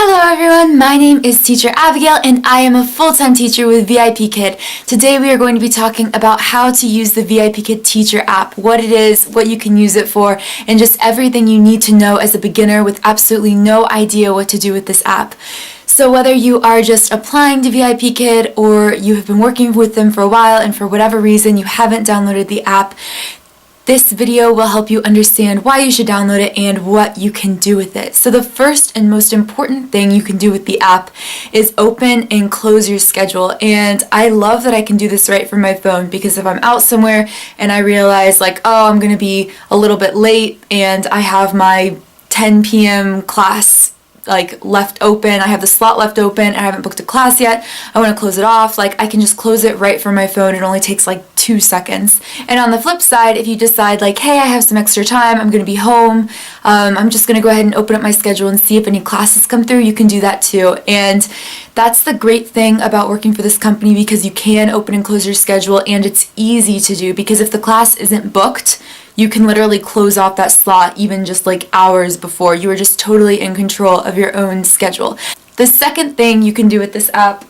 Hello everyone, my name is Teacher Abigail and I am a full-time teacher with VIPKid. Today we are going to be talking about how to use the VIPKid Teacher App, what it is, what you can use it for, and just everything you need to know as a beginner with absolutely no idea what to do with this app. So whether you are just applying to VIPKid or you have been working with them for a while and for whatever reason you haven't downloaded the app, this video will help you understand why you should download it and what you can do with it. So the first and most important thing you can do with the app is open and close your schedule. And I love that I can do this right from my phone, because if I'm out somewhere and I realize I'm going to be a little bit late and I have my 10 p.m. class left open, I have the slot left open, I haven't booked a class yet, I want to close it off, I can just close it right from my phone. It only takes 2 seconds. And on the flip side, if you decide hey, I have some extra time, I'm going to be home, I'm just going to go ahead and open up my schedule and see if any classes come through, you can do that too. And that's the great thing about working for this company, because you can open and close your schedule and it's easy to do, because if the class isn't booked, you can literally close off that slot even just hours before. You are just totally in control of your own schedule. The second thing you can do with this app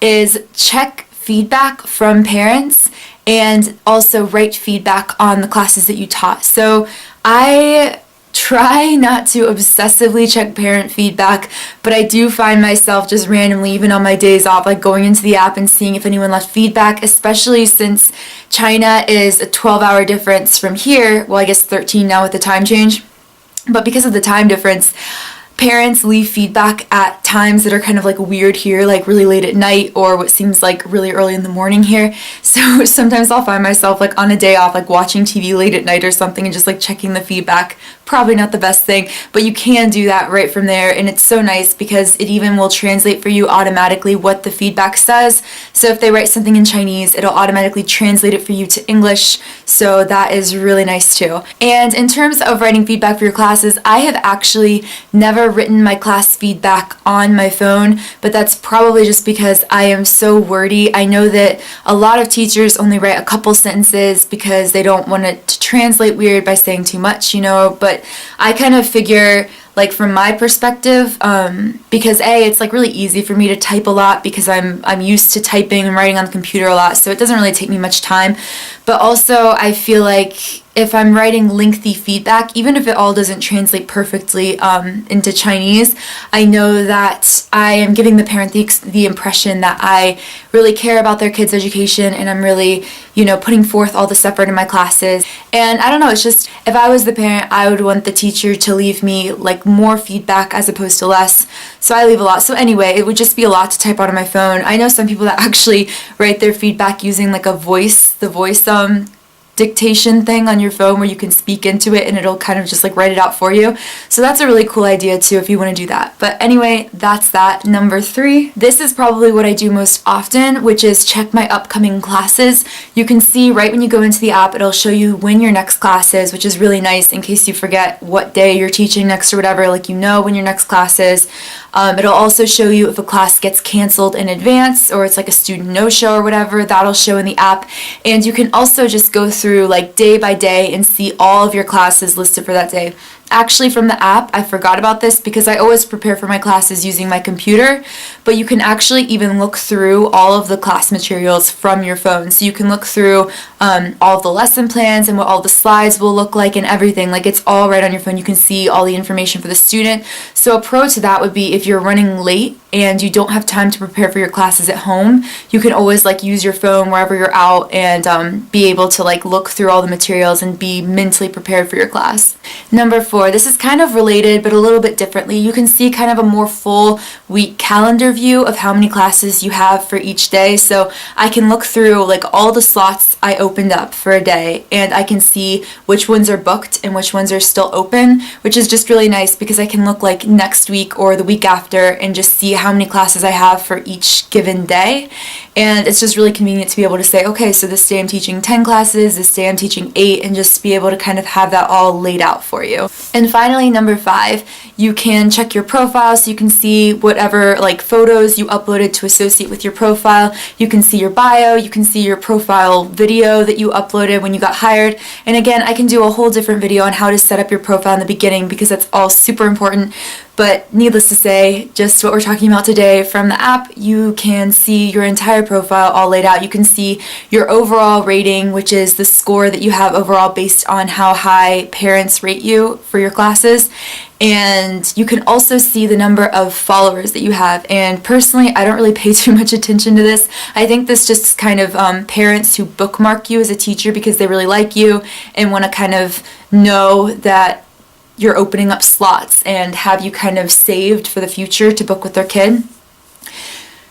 is check feedback from parents and also write feedback on the classes that you taught. So I try not to obsessively check parent feedback, but I do find myself just randomly, even on my days off, going into the app and seeing if anyone left feedback, especially since China is a 12-hour difference from here. Well, I guess 13 now with the time change. But because of the time difference, parents leave feedback at times that are kind of weird here, really late at night or what seems really early in the morning here. So sometimes I'll find myself on a day off watching TV late at night or something and just checking the feedback. Probably not the best thing, but you can do that right from there, and it's so nice because it even will translate for you automatically what the feedback says. So if they write something in Chinese, it'll automatically translate it for you to English, so that is really nice too. And in terms of writing feedback for your classes, I have actually never written my class feedback on my phone, but that's probably just because I am so wordy. I know that a lot of teachers only write a couple sentences because they don't want it to translate weird by saying too much, but I kind of figure from my perspective, because it's really easy for me to type a lot because I'm used to typing and writing on the computer a lot, so it doesn't really take me much time. But also I feel if I'm writing lengthy feedback, even if it all doesn't translate perfectly into Chinese, I know that I am giving the parent the impression that I really care about their kids' education and I'm really, putting forth all this effort in my classes. And I don't know, it's just, if I was the parent, I would want the teacher to leave me more feedback as opposed to less. So I leave a lot. So anyway, it would just be a lot to type out on my phone. I know some people that actually write their feedback using the voice dictation thing on your phone where you can speak into it and it'll kind of just write it out for you. So that's a really cool idea too if you want to do that. But anyway, that's that. Number 3, this is probably what I do most often, which is check my upcoming classes. You can see right when you go into the app, it'll show you when your next class is, which is really nice in case you forget what day you're teaching next or whatever, when your next class is. It'll also show you if a class gets canceled in advance or it's a student no-show or whatever. That'll show in the app. And you can also just go through day by day and see all of your classes listed for that day. Actually, from the app, I forgot about this because I always prepare for my classes using my computer, but you can actually even look through all of the class materials from your phone. So you can look through all of the lesson plans and what all the slides will look like and everything. It's all right on your phone. You can see all the information for the student. So a pro to that would be if you're running late and you don't have time to prepare for your classes at home, you can always use your phone wherever you're out and be able to look through all the materials and be mentally prepared for your class. Number 4, this is kind of related but a little bit differently. You can see kind of a more full week calendar view of how many classes you have for each day. So I can look through all the slots I opened up for a day and I can see which ones are booked and which ones are still open, which is just really nice because I can look next week or the week after and just see how many classes I have for each given day. And it's just really convenient to be able to say, okay, so this day I'm teaching 10 classes, this day I'm teaching 8, and just be able to kind of have that all laid out for you. And finally, number 5, you can check your profile so you can see whatever photos you uploaded to associate with your profile. You can see your bio, you can see your profile video that you uploaded when you got hired. And again, I can do a whole different video on how to set up your profile in the beginning because that's all super important. But needless to say, just what we're talking about today, from the app, you can see your entire profile all laid out. You can see your overall rating, which is the score that you have overall based on how high parents rate you for your classes. And you can also see the number of followers that you have. And personally, I don't really pay too much attention to this. I think this just kind of parents who bookmark you as a teacher because they really like you and want to kind of know that you're opening up slots and have you kind of saved for the future to book with their kid.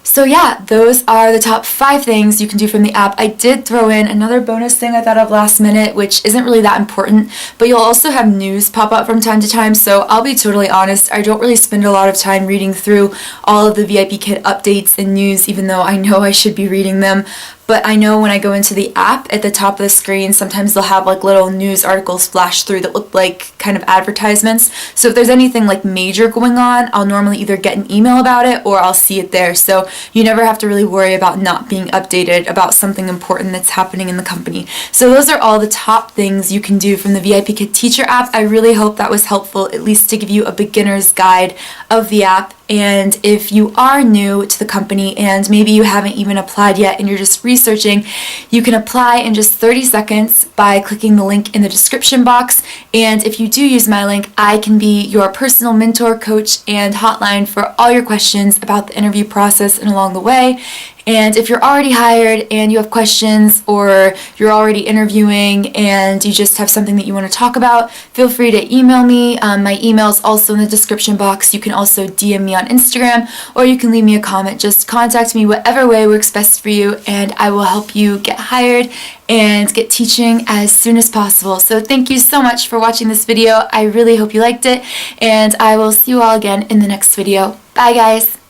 So yeah, those are the top 5 things you can do from the app. I did throw in another bonus thing I thought of last minute, which isn't really that important, but you'll also have news pop up from time to time. So I'll be totally honest, I don't really spend a lot of time reading through all of the VIPKid updates and news, even though I know I should be reading them. But I know when I go into the app, at the top of the screen, sometimes they'll have like little news articles flash through that look like kind of advertisements. So if there's anything like major going on, I'll normally either get an email about it or I'll see it there. So you never have to really worry about not being updated about something important that's happening in the company. So those are all the top things you can do from the VIPKid Teacher App. I really hope that was helpful, at least to give you a beginner's guide of the app. And if you are new to the company and maybe you haven't even applied yet and you're just researching, you can apply in just 30 seconds by clicking the link in the description box. And if you do use my link, I can be your personal mentor, coach, and hotline for all your questions about the interview process and along the way. And if you're already hired and you have questions, or you're already interviewing and you just have something that you want to talk about, feel free to email me. My email is also in the description box. You can also DM me on Instagram, or you can leave me a comment. Just contact me whatever way works best for you, and I will help you get hired and get teaching as soon as possible. So thank you so much for watching this video. I really hope you liked it, and I will see you all again in the next video. Bye guys!